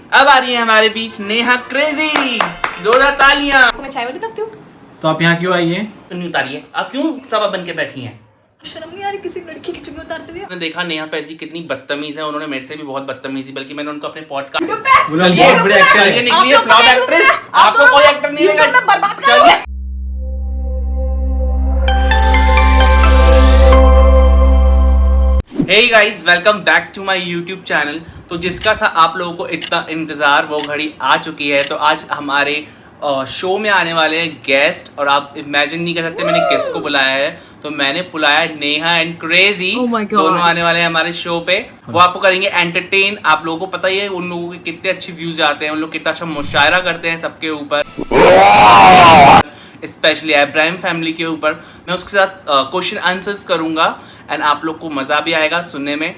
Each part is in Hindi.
अब आ रही है हमारे बीच नेहा क्रेजी। जोरदार तालियां। मैं चाय वाली रखती हूँ। तो आप यहाँ क्यों आई हैं? चुन्नी उतारिए। आप क्यों सब बन के बैठी हैं? शर्म नहीं आ रही किसी लड़की की चुन्नी उतारते हुए? मैंने देखा नेहा फैजी कितनी बदतमीज है, उन्होंने मेरे से भी बहुत बदतमीजी, बल्कि मैंने उनको अपने पॉडकास्ट चलिए बड़े एक्टर चलिए हैं। निकलिए फ्लॉप एक्ट्रेस। आपको कोई एक्टर नहीं लेगा। बर्बाद चलिए। Hey guys, welcome back to my YouTube channel. तो जिसका था आप लोगों को इतना इंतजार, वो घड़ी आ चुकी है। तो आज हमारे शो में आने वाले हैं गेस्ट, और आप इमेजिन नहीं कर सकते मैंने किसको बुलाया है। तो मैंने बुलाया है नेहा एंड क्रेजी। दोनों आने वाले हैं हमारे शो पे। वो आपको करेंगे एंटरटेन। आप लोगों को पता ही है उन लोगों के कितने अच्छे व्यूज आते हैं, उन लोग कितना अच्छा मुशायरा करते हैं सबके ऊपर, स्पेशली इब्राहिम फैमिली के ऊपर। मैं उसके साथ क्वेश्चन आंसर्स करूंगा एंड आप लोग को मजा भी आएगा सुनने में।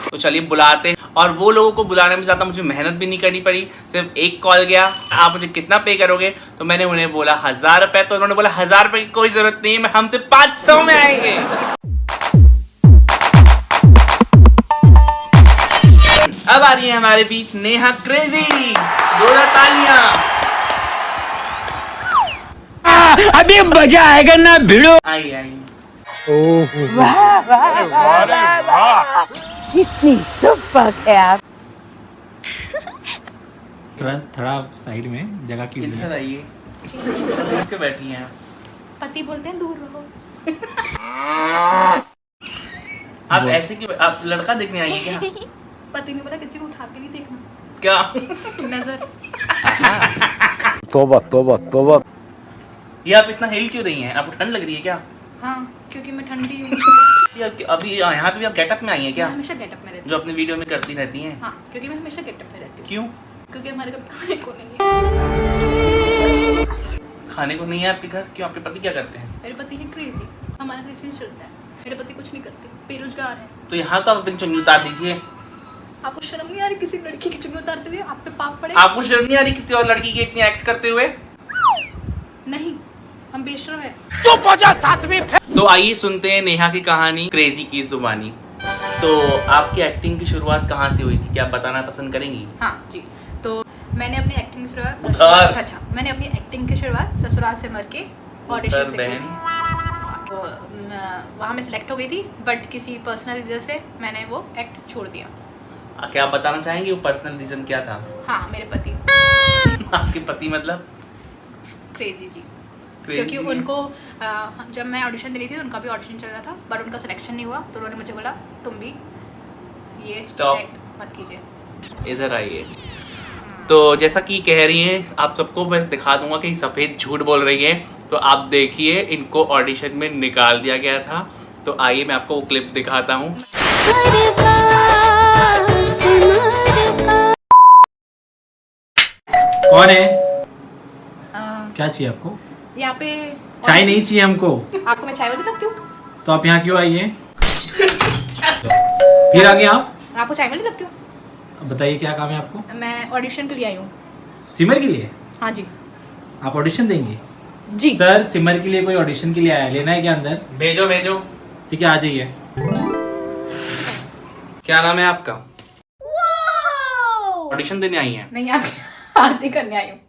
तो चलिए बुलाते हैं। और वो लोगों को बुलाने में ज्यादा मुझे मेहनत भी नहीं करनी पड़ी, सिर्फ एक कॉल गया, आप मुझे कितना पे करोगे? तो मैंने उन्हें बोला 1000 रुपए। तो उन्होंने बोला 1000 रुपए की कोई जरूरत नहीं है, हमसे 500 में आएंगे। अब आ रही है हमारे बीच नेहा क्रेजी। जोरदार तालियां। अभी मजा आएगा ना भिड़ो। आई आई। कितनी सुपर है आप। थोड़ा साइड में जगह की इधर आइए। दूर के बैठी हैं आप। पति बोलते हैं दूर रहो। आप ऐसे क्यों? आप लड़का देखने आई हैं क्या? पति ने बोला किसी को उठा के नहीं देखना। क्या? नजर। तौबा तौबा तौबा। ये आप इतना हिल क्यों रही हैं? आपको ठंड लग रही है क्या? हाँ, क्योंकि मैं ठंडी हूँ। अभी यहाँ पे भी आप गेटअप में आई हैं क्या? मैं हमेशा गेटअप में रहती जो अपने वीडियो में करती रहती हैं। हूँ। हाँ, क्योंकि मैं हमेशा गेटअप में रहती हूँ। क्यों? क्योंकि हमारे कभी खाने को नहीं है। खाने को नहीं है आपके घर? क्यों? आपके पति क्या करते हैं? मेरे पति है क्रेजी। हमारा क्रेजी चलता है। मेरे पति कुछ नहीं करते, बेरोजगार है। तो यहाँ तो आप अपनी चुन्नी उतार दीजिए। आपको शर्म नहीं आ रही किसी लड़की की चुन्नी उतारते हुए? आप पे पाप पड़े। आपको शर्म नहीं आ रही किसी और लड़की की इतनी एक्ट करते हुए? नहीं, हम बेशर्म है। तो आइए सुनते हैं नेहा की कहानी, क्रेजी की जुबानी। तो आपकी एक्टिंग की शुरुआत कहाँ से हुई थी, क्या आप बताना पसंद करेंगी? हाँ जी, तो मैंने अपनी एक्टिंग की शुरुआत मैंने अपनी एक्टिंग की शुरुआत ससुराल से मर के ऑडिशन से की थी। तो वहाँ मैं सिलेक्ट हो गई थी, बट किसी पर्सनल रीजन से मैंने वो एक्ट छोड़ दिया। क्या आप बताना चाहेंगे वो पर्सनल रीजन क्या था? हाँ, मेरे पति। आपके पति मतलब? क्रेजी जी। क्रेजी क्योंकि जी। उनको जब मैं ऑडिशन दे रही थी उनका भी ऑडिशन चल रहा था, बट उनका सिलेक्शन नहीं हुआ। तो उन्होंने मुझे बोला तुम भी ये Stop. एक्ट मत कीजिए। इधर आइए। तो जैसा कि कह रही हैं, आप सबको मैं दिखा दूंगा कि सफेद झूठ बोल रही है। तो आप देखिए, इनको ऑडिशन में निकाल दिया गया था। तो आइए मैं आपको वो क्लिप दिखाता हूँ। कौन है? क्या चाहिए आपको? यहाँ पे चाय नहीं चाहिए हमको। आपको मैं चाय वाली रखती हूँ। तो आप यहाँ क्यों आई हैं? फिर आगे आप आपको चाय वाली रखती हूँ। अब बताइए क्या काम है आपको? मैं ऑडिशन के लिए आई हूँ। सिमर के लिए हाँ जी। आप ऑडिशन देंगे? जी सर, सिमर के लिए कोई ऑडिशन के लिए आया, लेना है क्या अंदर? भेजो भेजो। ठीक है, आ जाइए। क्या नाम है आपका? ऑडिशन देने आई हैं? नहीं, आप आरती करने आई हूँ।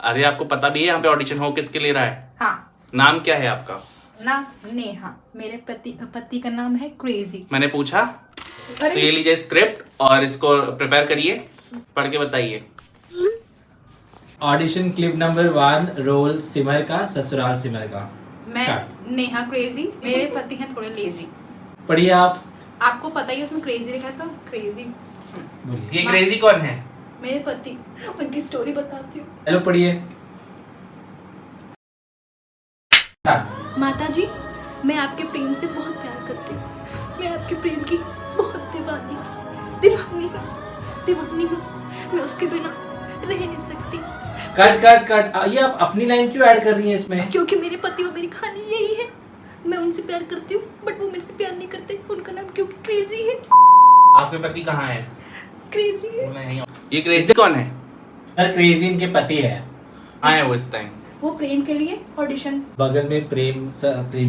अरे आपको पता भी है यहाँ पे ऑडिशन हो किसके लिए रहा है? हाँ। नाम क्या है आपका? नाम नेहा। मेरे पति का नाम है क्रेजी। मैंने पूछा। तो अरे ये लीजिए स्क्रिप्ट और इसको प्रिपेयर करिए, पढ़ के बताइए। ऑडिशन क्लिप नंबर 1, रोल सिमर का, ससुराल सिमर का। मैं Start. नेहा क्रेजी। मेरे पति हैं थोड़े लेजी। पढ़िए आप। आपको पता ही है उसमें क्रेजी लिखा था। क्रेजी बोलिए। ये क्रेजी कौन है? मेरे पति। उनकी स्टोरी बताती हूँ। हेलो, पढ़िए। माता जी, मैं आपके प्रेम से बहुत प्यार करती हूँ। मैं आपके प्रेम की बहुत दीवानी हूँ। मैं उसके बिना रह नहीं सकती। कट। ये आप अपनी लाइन क्यों ऐड कर रही हैं इसमें? क्योंकि मेरे पति और मेरी कहानी यही है। मैं उनसे प्यार करती हूँ, बट वो मेरे से प्यार नहीं करते। उनका नाम क्योंकि क्रेजी है। आपके पति कहाँ है? क्रेजी है। ये क्रेजी कौन है? सर, क्रेजी इनके पति है। आए वो इस टाइम। वो प्रेम के लिए ऑडिशन। बगल में प्रेम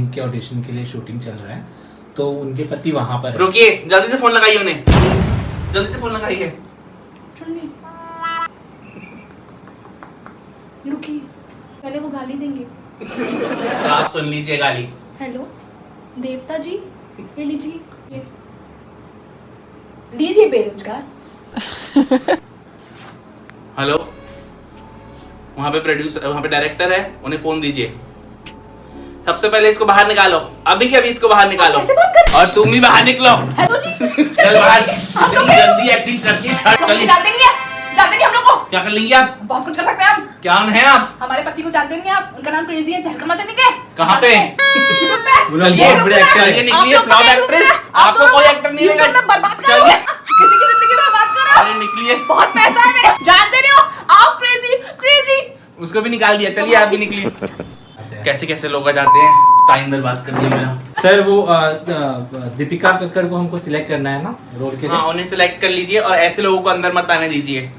के ऑडिशन के लिए शूटिंग चल रहा है, तो उनके पति वहां पर है। रुकिए, जल्दी से फोन लगाइए उन्हें। जल्दी से फोन लगाइए। चुन्नी रुकी, पहले वो गाली देंगे। तो आप सुन लीजिए गाली। हेलो देवता जी, ये लीजिए, लीजिए बेरोजगार। हेलो, वहाँ पे प्रोड्यूसर, वहाँ पे डायरेक्टर है, उन्हें फोन दीजिए। सबसे पहले इसको बाहर निकालो, अभी के अभी इसको बाहर निकालो। कैसे बात कर? और तुम भी बाहर निकलो। हेलो जी, चल बाहर। इतनी जल्दी एक्टिंग करती है। चलिए। जानते नहीं हम लोग को। क्या कर लेंगे आप? बहुत कुछ कर सकते हैं हम। क्या है आप? हमारे पति को जानते नहीं आप, उनका नाम क्रेजी है, तहलका मचाने के। कहाँ पे? वो लोग चलिए, बहुत बड़े एक्टर चलिए हैं। निकलिए, आप लोग फ्लॉप तो एक्ट्रेस। आप आपको दोनों कोई एक्टर नहीं ये मिलेगा। तो बर्बाद करोगे, किसी की जिंदगी बर्बाद कर रहे हो। अरे निकलिए। बहुत पैसा है मेरे, जानते नहीं हो आप, क्रेजी क्रेजी। उसको भी निकाल दिया, चलिए आप भी निकलिए। कैसे कैसे लोग आ जाते हैं, टाइम बर्बाद कर दिया मेरा। सर वो दीपिका कक्कड़ को हमको सिलेक्ट करना है ना रोल के लिए। हाँ, उन्हें सिलेक्ट कर लीजिए और ऐसे लोगों को अंदर मत आने दीजिए।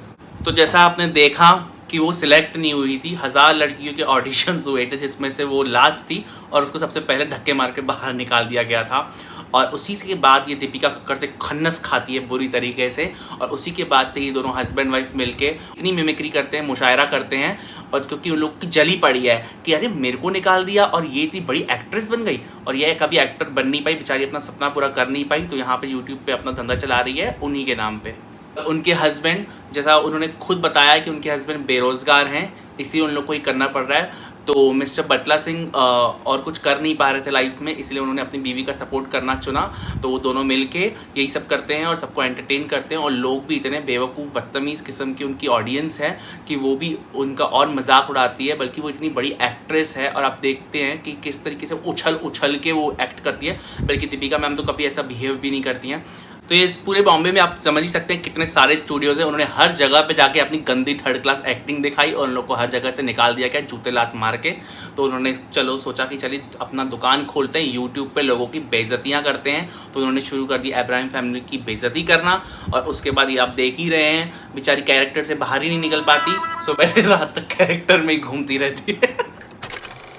तो जैसा आपने देखा कि वो सिलेक्ट नहीं हुई थी, 1000 लड़कियों के ऑडिशंस हुए थे जिसमें से वो लास्ट थी और उसको सबसे पहले धक्के मार के बाहर निकाल दिया गया था। और उसी के बाद ये दीपिका कक्कड़ से खन्नस खाती है बुरी तरीके से, और उसी के बाद से ये दोनों हस्बैंड वाइफ मिलके इतनी मिमिक्री करते हैं, मुशायरा करते हैं। और क्योंकि उन लोग की जली पड़ी है कि अरे मेरे को निकाल दिया और ये इतनी बड़ी एक्ट्रेस बन गई, और ये कभी एक्टर बन नहीं पाई बेचारी, अपना सपना पूरा कर नहीं पाई, तो यहाँ पे यूट्यूब पे अपना धंधा चला रही है उन्हीं के नाम पे। उनके हस्बैंड, जैसा उन्होंने खुद बताया कि उनके हस्बैंड बेरोज़गार हैं, इसलिए उन लोग को ही करना पड़ रहा है। तो मिस्टर बटला सिंह और कुछ कर नहीं पा रहे थे लाइफ में, इसलिए उन्होंने अपनी बीवी का सपोर्ट करना चुना। तो वो दोनों मिलके यही सब करते हैं और सबको एंटरटेन करते हैं, और लोग भी इतने बेवकूफ़ बदतमीज़ किस्म की उनकी ऑडियंस है कि वो भी उनका और मजाक उड़ाती है। बल्कि वो इतनी बड़ी एक्ट्रेस है और आप देखते हैं कि किस तरीके से उछल उछल के वो एक्ट करती है। बल्कि दीपिका मैम तो कभी ऐसा बिहेव भी नहीं करती हैं। तो ये पूरे बॉम्बे में आप समझ ही सकते हैं कितने सारे स्टूडियोज हैं, उन्होंने हर जगह पे जाके अपनी गंदी थर्ड क्लास एक्टिंग दिखाई और उन लोग को हर जगह से निकाल दिया गया जूते लात मार के। तो उन्होंने चलो सोचा कि चलिए अपना दुकान खोलते हैं, यूट्यूब पे लोगों की बेइज्जतियाँ करते हैं। तो उन्होंने शुरू कर दी इब्राहिम फैमिली की बेइज्जती करना, और उसके बाद ये आप देख ही रहे हैं बेचारी कैरेक्टर से बाहर ही नहीं निकल पाती, सुबह से रात तक कैरेक्टर में ही घूमती रहती है।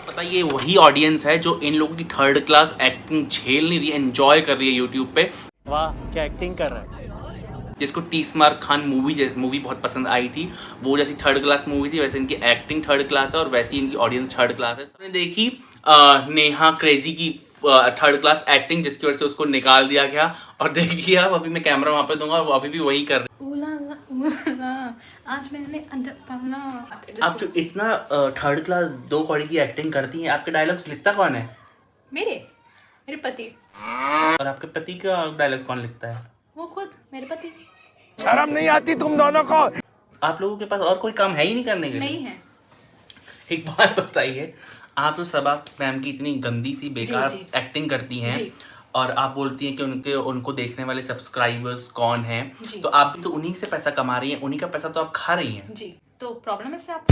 पता ये वही ऑडियंस है जो इन लोगों की थर्ड क्लास एक्टिंग झेल नहीं रही है, एंजॉय कर रही है यूट्यूब पे। वाह क्या एक्टिंग कर रहा है। जिसको टीस्मार खान मूवी बहुत पसंद आई थी, वो जैसी थर्ड क्लास मूवी थी, वैसे इनकी एक्टिंग थर्ड क्लास है और वैसी इनकी ऑडियंस थर्ड क्लास है। सबने देखी नेहा क्रेजी की थर्ड क्लास एक्टिंग, जिसकी वजह से उसको निकाल दिया गया। और देखिए अब अभी मैं कैमरा वहाँ पे दूंगा और वो अभी भी वही कर रही है। आज मैंने आप जो इतना थर्ड क्लास 2 कौड़ी की एक्टिंग करती हैं, आपके डायलॉग्स लिखता कौन है? मेरे पति। और आपके पति का डायलॉग कौन लिखता है? वो खुद मेरे पति। शर्म नहीं आती तुम दोनों को? आप लोगों के पास और कोई काम है ही नहीं करने के लिए? नहीं है। एक बात बताइए, आप तो सबा मैम की इतनी गंदी सी बेकार जी। एक्टिंग करती हैं जी। और आप बोलती हैं कि उनको देखने वाले सब्सक्राइबर्स कौन हैं, जी। तो आप भी तो उन्हीं से पैसा कमा रही हैं, उन्हीं का पैसा तो आप खा रही हैं। जी, तो प्रॉब्लम है इससे आप?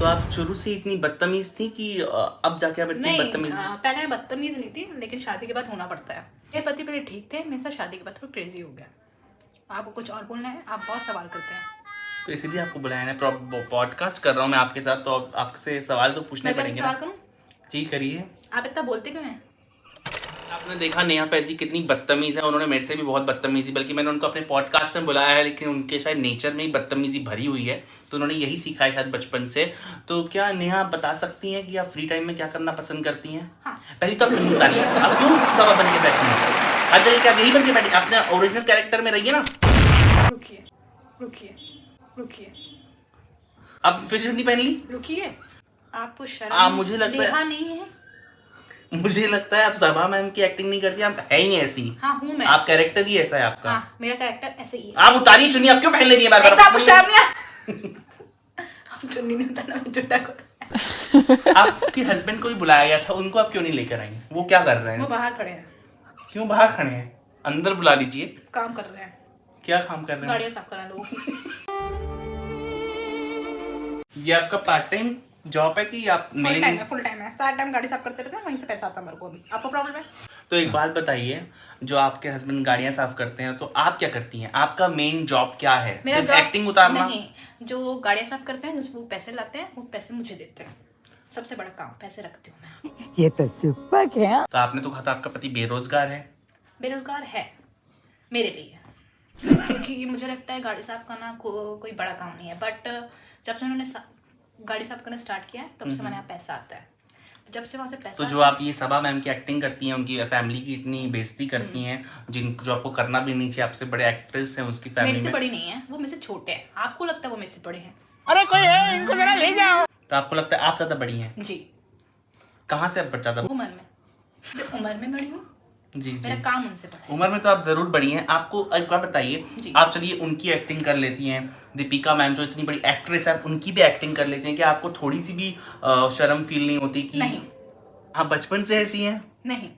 तो आप शुरू से इतनी बदतमीज थी कि अब जाके आप इतनी बदतमीज? पहले मैं बदतमीज नहीं थी, लेकिन शादी के बाद होना पड़ता है। मेरे पति पहले ठीक थे, मेरे साथ शादी के बाद थोड़ा क्रेजी हो गया। आपको कुछ और बोलना है? आप बहुत सवाल करते हैं, तो इसीलिए आपको बुलाया है। पॉडकास्ट कर रहा हूँ मैं आपके साथ, तो आपसे सवाल तो पूछने मैं भी पड़ेंगे सवाल ना। करूं? जी करिए। आप इतना बोलते क्यों हैं? आपने देखा नेहा फैजी कितनी बदतमीज है, उन्होंने मेरे से भी बहुत बदतमीजी, बल्कि मैंने उनको अपने पॉडकास्ट में बुलाया है, लेकिन उनके शायद नेचर में ही बदतमीजी भरी हुई है, तो उन्होंने यही सीखा है शायद बचपन से। तो क्या नेहा आप बता सकती हैं कि आप फ्री टाइम में क्या करना पसंद करती हैं? हाँ। पहली तो आप चुन्नी उतारिए, आप क्यों सबा बन के बैठी हैं? हर जगह क्या यही बन के बैठी? अपने ओरिजिनल कैरेक्टर में रहिए ना। रुकिए रुकिए रुकिए, अब फिर चुन्नी पहन ली। रुकिए, आपको शर्म मुझे लगता है नहीं है। मुझे लगता है आप सबा मैम की एक्टिंग नहीं करती, आप है ही नहीं ऐसी। हाँ हूँ मैं। आप कैरेक्टर ही ऐसा है आपका। हाँ, मेरा कैरेक्टर ऐसे ही है। आप उतारिए चुन्नी, आप क्यों पहन ले रही है बार बार? आपको शर्म नहीं आती? हम चुन्नी नहीं उतारना, मैं जुटा को। आपके हस्बैंड को भी बुलाया गया था, उनको आप क्यों नहीं लेकर आई? वो क्या कर रहे वो हैं? बाहर खड़े हैं, क्यों बाहर खड़े हैं? अंदर बुला लीजिए। काम कर रहे हैं, क्या काम कर रहे हैं? गाड़ियाँ साफ करा लोगों की। ये आपका पार्ट टाइम जॉब है कि आप फुल टाइम है, फुल टाइम है। सारा टाइम गाड़ी साफ करते रहते हैं, वहीं से पैसा आता है मेरे को भी। आपको प्रॉब्लम है? तो एक बात बताइए, जो आपके हस्बैंड गाड़ियां साफ करते हैं, तो आप क्या करती हैं? आपका मेन जॉब क्या है? मेरा सिर्फ जॉब एक्टिंग उतारना? नहीं, जो गाड़ियाँ साफ करते हैं, जिसमें वो पैसे लाते हैं, वो पैसे मुझे देते हैं। सबसे बड़ा काम पैसे रखती हूँ मैं। ये तो सुपर है। तो आपने तो कहा था आपका पति बेरोजगार है। बेरोजगार है मेरे लिए। क्योंकि मुझे लगता है गाड़ी साफ करना कोई बड़ा काम नहीं है, बट जब से उन्होंने गाड़ी साफ करना स्टार्ट किया है तब से हमारे यहाँ पैसा आता है। जब से वहाँ से पैसा, तो जो आप ये सबा मैम की एक्टिंग करती हैं, उनकी फैमिली की इतनी बेइज्जती करती हैं, जो आपको करना भी नहीं चाहिए, आपसे बड़े एक्ट्रेस हैं उसकी फैमिली मेरे से में। बड़ी नहीं है वो, मेरे से छोटे हैं। आपको लगता है वो मेरे से बड़े हैं? अरे कोई है, इनको जरा ले जाओ। तो आपको लगता है आप ज्यादा बड़ी हैं? जी। कहाँ से आप ज्यादा? उम्र में, जब उम्र में बड़ी हूँ, जी मेरा जी, काम उनसे बड़ा है। उम्र में तो आप जरूर बड़ी हैं। आपको एक बात बताइए, आप चलिए उनकी एक्टिंग कर लेती हैं, दीपिका मैम जो इतनी बड़ी एक्ट्रेस है, उनकी भी एक्टिंग कर लेती हैं, क्या आपको थोड़ी सी भी शर्म फील नहीं होती कि नहीं, आप बचपन से ऐसी हैं? नहीं,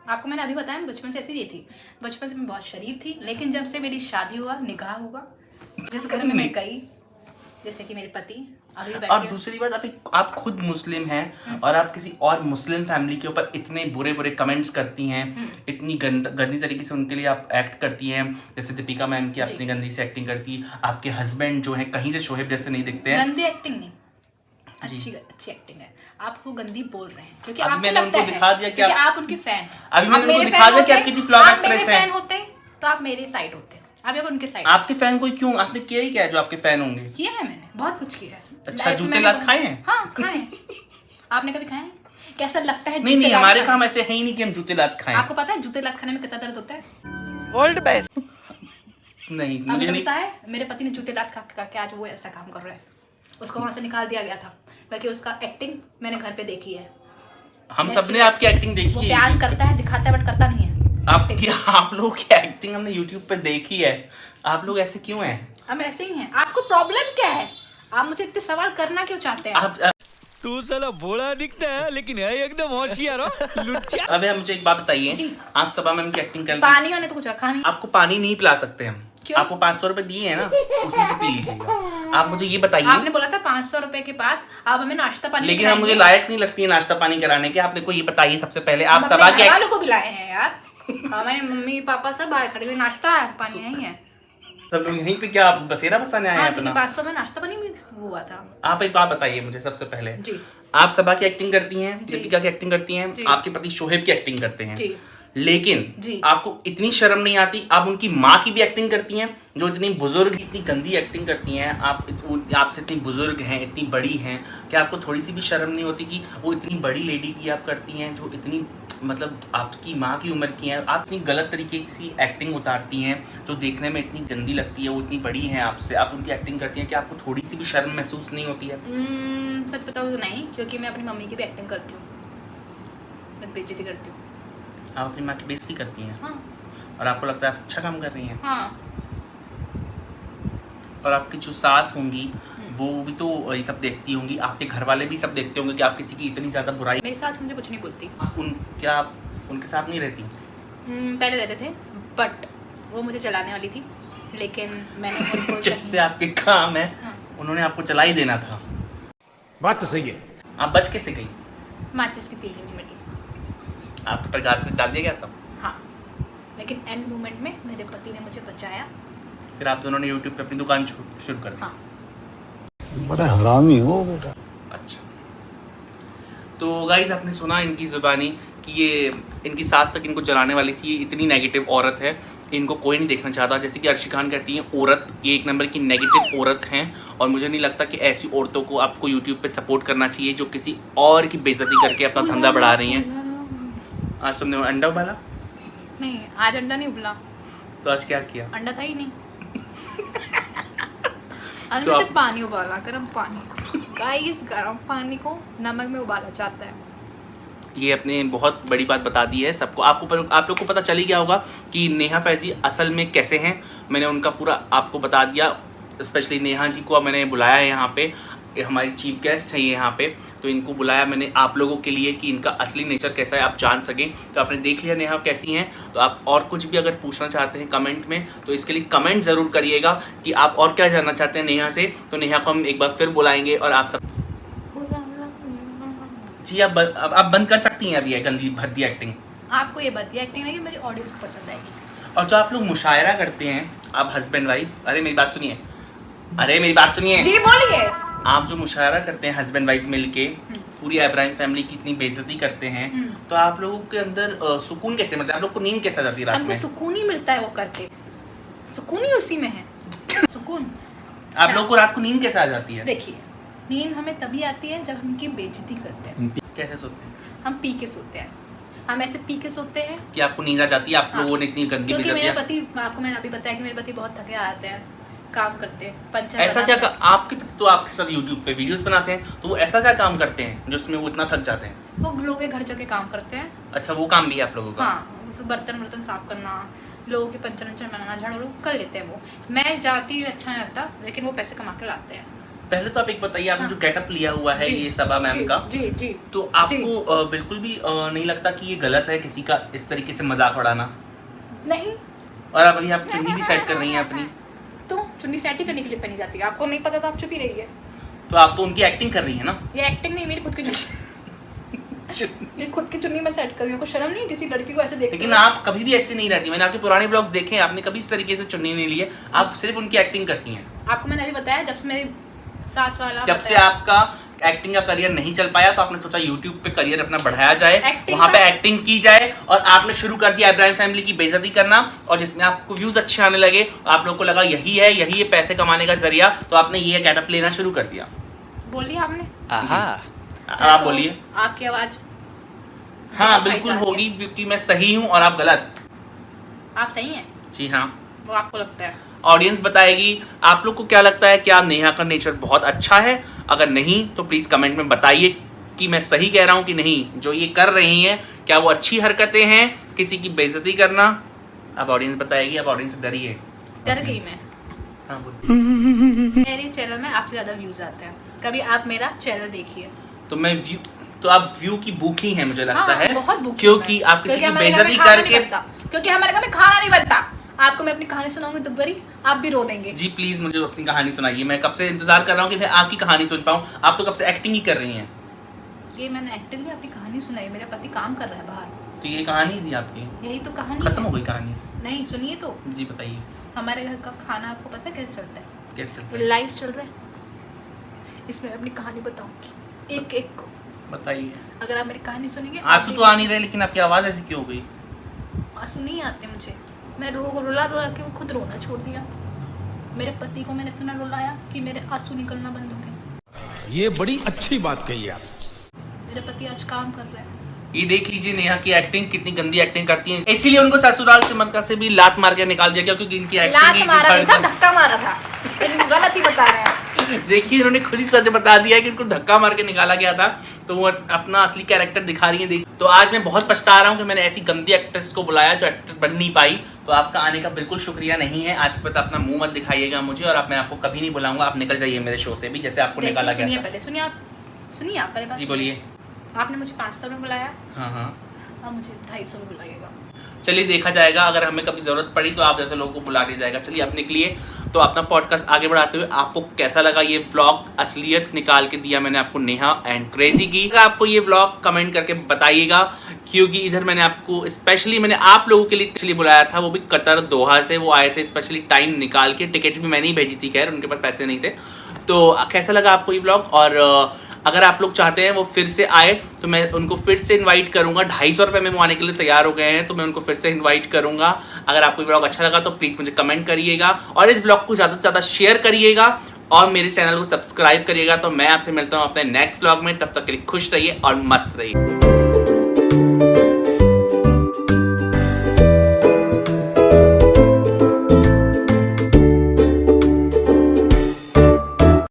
आपको मैंने अभी बताया बचपन से ऐसी नहीं थी। बचपन से मैं बहुत शरीफ थी, लेकिन जब से मेरी शादी हुआ, निकाह हुआ, जिस घर में मैं गई, जैसे कि मेरे पति अभी बैठे, और दूसरी बात, आप खुद मुस्लिम हैं और आप किसी और मुस्लिम फैमिली के ऊपर इतने बुरे बुरे कमेंट्स करती हैं, इतनी गंदी तरीके से उनके लिए आप एक्ट करती हैं, जैसे दीपिका मैम की अपनी गंदी से एक्टिंग करती है। आपके हस्बैंड जो है कहीं से शोहेब जैसे नहीं दिखते हैं। गंदी एक्टिंग नहीं, अच्छी एक्टिंग है। आपको गंदी बोल रहे हैं क्योंकि अभी आपको मैंने लगता उनको है दिखा दिया कि क्योंकि आप उनके फैन हैं। अभी मैंने आप उनको मेरे दिखा फैन दिया कि होते, आप कितनी फ्लॉप आप एक्ट्रेस मेरे हैं। फैन होते तो आप मेरे साइड होते, अभी आप उनके साइड। आपके फैन कोई क्यों? आपने किया ही क्या है जो आपके फैन होंगे? किया है मैंने, बहुत कुछ किया है। अच्छा, लाइफ जूते में लात मैंने- खाए हैं? हाँ खाए हैं। आपने कभी खाए हैं? कैसा लगता है? नहीं जूते नहीं, लात हमारे खाना? काम ऐसे है ही नहीं कि हम जूते लात खाएं। आपको पता है जूते लात खाने में कितना दर्द होता है? World best. नहीं, आपने मुझे कभी नहीं। सहा है? मेरे पति ने जूते लात खा के आज वो ऐसा काम कर रहा है, उसको वहां से निकाल दिया गया था, बल्कि उसका एक्टिंग मैंने घर पे देखी है। हम सबने आपकी एक्टिंग वो देखी है। प्यार करता है, दिखाता है, बट करता नहीं है। आप लोगों की एक्टिंग हमने YouTube पे देखी है। आप लोग ऐसे क्यों हैं? हम ऐसे ही हैं। आपको प्रॉब्लम क्या है? आप मुझे इतने सवाल करना क्यों चाहते हैं? आप तू साला भोला दिखता है लेकिन है एकदम होशियार हो लुच्चा। अबे मुझे एक बात बताइए, जी। आप सबा मैम की एक्टिंग कर पानी वाने तो कुछ रखा नहीं। आपको पानी नहीं पिला सकते हम। क्यों? आपको 500 रुपए दिए हैं ना, उसमें से पी लीजिएगा। आप मुझे ये बताइए, आपने बोला था 500 रुपए के बाद आप हमें नाश्ता पानी लेकिन हम मुझे लायक नहीं लगती है नाश्ता पानी कराने के। आप मेरे को ये बताइए सबसे पहले, आप सबा के वालों को भी लाए हैं यार। हमारे मम्मी पापा सब बाहर खड़े हुए, नाश्ता पानी यही है। सब लोग यहीं पे क्या बसेरा बसाने आए हाँ, हैं क्योंकि अपना? 500 में नाश्ता पानी भी हुआ था। आप एक बात बताइए मुझे सबसे पहले, जी आप सबा की एक्टिंग करती हैं, जी। दीपिका की एक्टिंग करती हैं, जी। आपके पति शोहेब की एक्टिंग करते हैं, जी लेकिन जी। आपको इतनी शर्म नहीं आती? आप उनकी माँ की भी एक्टिंग करती हैं, जो इतनी बुजुर्ग, इतनी गंदी एक्टिंग करती हैं। आपसे इतनी बुजुर्ग हैं, इतनी बड़ी हैं, क्या आपको थोड़ी सी भी शर्म नहीं होती कि वो इतनी बड़ी लेडी की आप करती हैं, जो इतनी मतलब आपकी माँ की उम्र की हैं? आप इतनी गलत तरीके की एक्टिंग उतारती हैं जो देखने में इतनी गंदी लगती है। वो इतनी बड़ी हैं आपसे, आप उनकी एक्टिंग करती हैं, क्या आपको थोड़ी सी भी शर्म महसूस नहीं होती है? सच बताओ तो नहीं, क्योंकि मैं अपनी मम्मी की भी एक्टिंग करती हूँ, मैं बेइज्जती करती हूँ। आप अपनी माँ की बेइज्जती करती हैं हाँ और आपको लगता है आप अच्छा काम कर रही हैं। हाँ। और आपकी जो सास होंगी वो भी तो ये सब देखती होंगी, आपके घर वाले भी सब देखते होंगे कि आप किसी की इतनी ज़्यादा बुराई। मेरी सास मुझे कुछ नहीं बोलती। क्या आप उनके साथ नहीं रहती? पहले रहते थे, बट वो मुझे चलाने वाली थी, लेकिन मैंने उनको जैसे आपके काम है, हाँ। उन्होंने आपको चला ही देना था। बात तो सही है। आप बच कैसे गई? माचिस की तीली नहीं मिली। आपके पर घास से डाल दिया गया था? हाँ, लेकिन एंड मोमेंट में मेरे पति ने मुझे बचाया। फिर आप दोनों ने यूट्यूब पे अपनी दुकान शुरू कर दी? हाँ। बड़ा हरामी हो बेटा। अच्छा, तो गाइस आपने सुना इनकी ज़ुबानी कि ये इनकी सास तक इनको जलाने वाली थी। ये इतनी नेगेटिव औरत है, इनको कोई नहीं देखना चाहता। जैसे कि अर्शी खान कहती हैं, औरत ये एक नंबर की नेगेटिव औरत हैं, और मुझे नहीं लगता कि ऐसी औरतों को आपको यूट्यूब पे सपोर्ट करना चाहिए जो किसी और की बेइज्जती करके अपना धंधा बढ़ा रही हैं। आज तुमने अंडा उबाला? नहीं, आज अंडा नहीं उबला। तो आज क्या किया? अंडा था ही नहीं। आज तो मैं आप- सिर्फ पानी उबाला, गर्म पानी। गाइस गर्म पानी को नमक में उबाला जाता है। ये अपने बहुत बड़ी बात बता दी है सबको। आप लोग को पता चल ही गया होगा कि नेहा फैजी असल में कैसे हैं। मैंने उनका पूरा आपको बता दिया। स्पेशली नेहा जी को मैंने बुलाया है यहाँ पे, हमारी चीफ गेस्ट है ये यहाँ पे, तो इनको बुलाया मैंने आप लोगों के लिए कि इनका असली नेचर कैसा है आप जान सकें। तो आपने देख लिया नेहा कैसी हैं। तो आप और कुछ भी अगर पूछना चाहते हैं कमेंट में, तो इसके लिए कमेंट ज़रूर करिएगा कि आप और क्या जानना चाहते हैं नेहा से। तो नेहा को हम एक बार फिर बुलाएंगे और आप सब जी आप बंद कर सकती हैं अभी ये गंदी भद्दी एक्टिंग। आपको ये बढ़िया एक्टिंग है कि मेरी ऑडियंस को पसंद आएगी। और जो आप लोग मुशायरा करते हैं, आप हस्बैंड वाइफ, अरे मेरी बात सुनिए, अरे मेरी बात सुनिए, जी बोलिए। आप जो मुशायरा करते हैं हस्बैंड वाइफ मिलके, पूरी इब्राहिम फैमिली की इतनी बेइज्जती करते हैं, तो आप लोगों के अंदर सुकून कैसे मिलता है? आप लोग को नींद कैसे आती है रात हमको में? सुकून ही मिलता है वो करके। सुकून ही उसी में है, सुकून। आप लोग को रात को नींद कैसे आ जाती है? देखिए, नींद हमें तभी आती है जब हम उनकी बेइज्जती करते हैं। कैसे सोते हैं? हम पी के सोते हैं, हम ऐसे पी के सोते हैं कि आपको नींद आ जाती है, आप लोगों ने इतनी गंदी क्योंकि बेइज्जती मेरे है। पति, आपको मैंने अभी बताया कि मेरे पति बहुत थके आते हैं, काम करते हैं, पंचर ऐसा क्या लगाते आपके तो आपके साथ यूट्यूब पे वीडियोस बनाते हैं, तो वो ऐसा क्या काम करते हैं जिसमें वो इतना थक जाते हैं? हैं। वो लोगों के घर जाके काम करते हैं। अच्छा, वो काम भी है आप लोगों का? हाँ, तो बर्तन साफ करना, लोगों के पंचर बनाना, झाड़ू कर लेते हैं वो। मैं जाती हूँ, अच्छा नहीं लगता, लेकिन वो पैसे कमा के लाते हैं। पहले तो आप एक बताइए, आपने हाँ। जो गेटअप लिया हुआ है जी, ये सबा मैम का, जी जी, तो आपको बिल्कुल भी नहीं लगता कि ये गलत है किसी का इस तरीके से मजाक उड़ाना? नहीं और अब अभी आप चुन्नी भी सेट कर रही हैं अपनी, तो चुन्नी सेट ही करने के लिए पहनी जाती है। आपको नहीं पता तो आप चुप ही रहिए। तो आप तो उनकी एक्टिंग कर रही है ना? ये एक्टिंग नहीं, मेरी खुद की चुन्नी ये खुद की चुन्नी मैं सेट कर रही हूँ। शर्म नहीं है किसी लड़की को ऐसे देखते लेकिन आप कभी भी ऐसे नहीं रहती, मैंने आपके पुराने ब्लॉग्स देखे हैं, आपने कभी इस तरीके से चुन्नी नहीं ली है, आप सिर्फ उनकी एक्टिंग करती हैं। आपको मैंने अभी बताया, जब से मेरी सास वाला जब से आपका एक्टिंग का करियर नहीं चल पाया तो आपने सोचा यूट्यूब पे करियर अपना बढ़ाया जाए, Acting वहां पे का- एक्टिंग की जाए, और आपने शुरू कर दिया इब्राहिम फैमिली की बेइज्जती करना, और जिसमें आपको व्यूज अच्छे आने लगे, आप लोगों को लगा यही है पैसे कमाने का जरिया, तो आपने ये गेटअप लेना शुरू कर दिया। बोलिए आपने। आप तो बोलिए। आपकी आवाज हाँ बहुत बिल्कुल हाई जाती होगी, क्योंकि मैं सही हूँ और आप गलत। है। आप सही हैं, जी हाँ, वो आपको लगता है। ऑडियंस बताएगी आप लोग को क्या लगता है, क्या नेहा का नेचर बहुत अच्छा है? अगर नहीं तो प्लीज कमेंट में बताइए कि मैं सही कह रहा हूँ कि नहीं, जो ये कर रही हैं क्या वो अच्छी हरकतें हैं, किसी की बेइज्जती करना? अब ऑडियंस बताएगी, अब ऑडियंस से डरिए। डर गई मैं। हाँ बोलिए। मेरे चैनल में आपसे ज्यादा व्यूज आते हैं, कभी आप मेरा चैनल देखिए। तो आप व्यू की भूखी हैं मुझे लगता हाँ, है, बहुत भूखी क्योंकि हूँ मैं। आप किसी की हमारे घर में बेइज्जती खाना नहीं करके। बनता। क्योंकि हमारे घर में खाना नहीं बनता। आपको मैं अपनी कहानी सुनाऊंगी दुखभरी, आप भी रो देंगे। जी प्लीज मुझे अपनी कहानी सुनाइए, मैं कब से इंतजार कर रहा हूँ कि मैं आपकी कहानी सुन पाऊँ, आप तो कब से एक्टिंग ही कर रही हैं। ये मैंने एक्टिंग में अपनी कहानी सुनाई, मेरा पति काम कर रहा है बाहर, तो ये कहानी थी आपकी, यही तो कहानी खत्म है। हो गई कहानी? नहीं सुनिए तो, जी बताइए हमारे घर का खाना आपको पता है कैसे चलता है? कैसे चलता तो है? लाइव चल रहा है, इसमें अपनी कहानी बताऊंगी एक एक को। बताइए। अगर आप मेरी कहानी सुनेंगे, आंसू तो आ नहीं रहे, लेकिन आपकी आवाज ऐसी क्यों हो गई? आंसू नहीं आते मुझे, मैं रुला के खुद रोना छोड़ दिया। मेरे पति को मैंने इतना रुलाया कि मेरे आंसू निकलना बंद हो गए। ये बड़ी अच्छी बात कही आप। मेरे पति आज काम कर रहे हैं। ये देख लीजिए नेहा की एक्टिंग, कितनी गंदी एक्टिंग करती हैं, इसीलिए उनको ससुराल से मरका से भी लात मार के निकाल दिया गया, क्योंकि इनकी लात मारा नहीं था, एक्टिंग। धक्का मारा था। लेकिन गलत ही बता रहे हैं। देखिए इन्होंने खुद ही सच बता दिया है कि इनको धक्का मार के निकाला गया था, तो वो अपना असली कैरेक्टर दिखा रही है। देख, तो आज मैं बहुत पछता रहा हूँ कि मैंने ऐसी गंदी एक्ट्रेस को बुलाया जो एक्टर बन नहीं पाई। तो आपका आने का बिल्कुल शुक्रिया नहीं है, आज के बाद अपना मुंह मत दिखाइएगा मुझे, और मैं आपको कभी नहीं बुलाऊंगा, आप निकल जाइए मेरे शो से भी, जैसे आपको निकाला सुनिए गया था। पहले, सुनिए आप पहले बात जी सुनिए। बोलिए। आपने मुझे 500 में बुलाया, हाँ, अब मुझे 250 में बुलाइएगा। चलिए देखा जाएगा, अगर हमें कभी जरूरत पड़ी तो आप जैसे लोगों को बुला लिया जाएगा। चलिए अब निकलिए। तो अपना पॉडकास्ट आगे बढ़ाते हुए आपको कैसा लगा ये व्लॉग? असलियत निकाल के दिया मैंने आपको नेहा एंड क्रेजी की। आपको ये व्लॉग कमेंट करके बताइएगा, क्योंकि इधर मैंने आपको स्पेशली मैंने आप लोगों के लिए बुलाया था, वो भी कतर दोहा से। वो आए थे स्पेशली टाइम निकाल के, टिकट्स भी मैंने ही भेजी थी, खैर उनके पास पैसे नहीं थे। तो कैसा लगा आपको ये व्लॉग? और अगर आप लोग चाहते हैं वो फिर से आए तो मैं उनको फिर से इनवाइट करूंगा। 250 रुपये में वो आने के लिए तैयार हो गए हैं, तो मैं उनको फिर से इनवाइट करूंगा। अगर आपको ब्लॉग अच्छा लगा तो प्लीज़ मुझे कमेंट करिएगा, और इस ब्लॉग को ज़्यादा से ज़्यादा शेयर करिएगा, और मेरे चैनल को सब्सक्राइब करिएगा। तो मैं आपसे मिलता हूँ अपने नेक्स्ट ब्लॉग में, तब तक के लिए खुश रहिए और मस्त रहिए।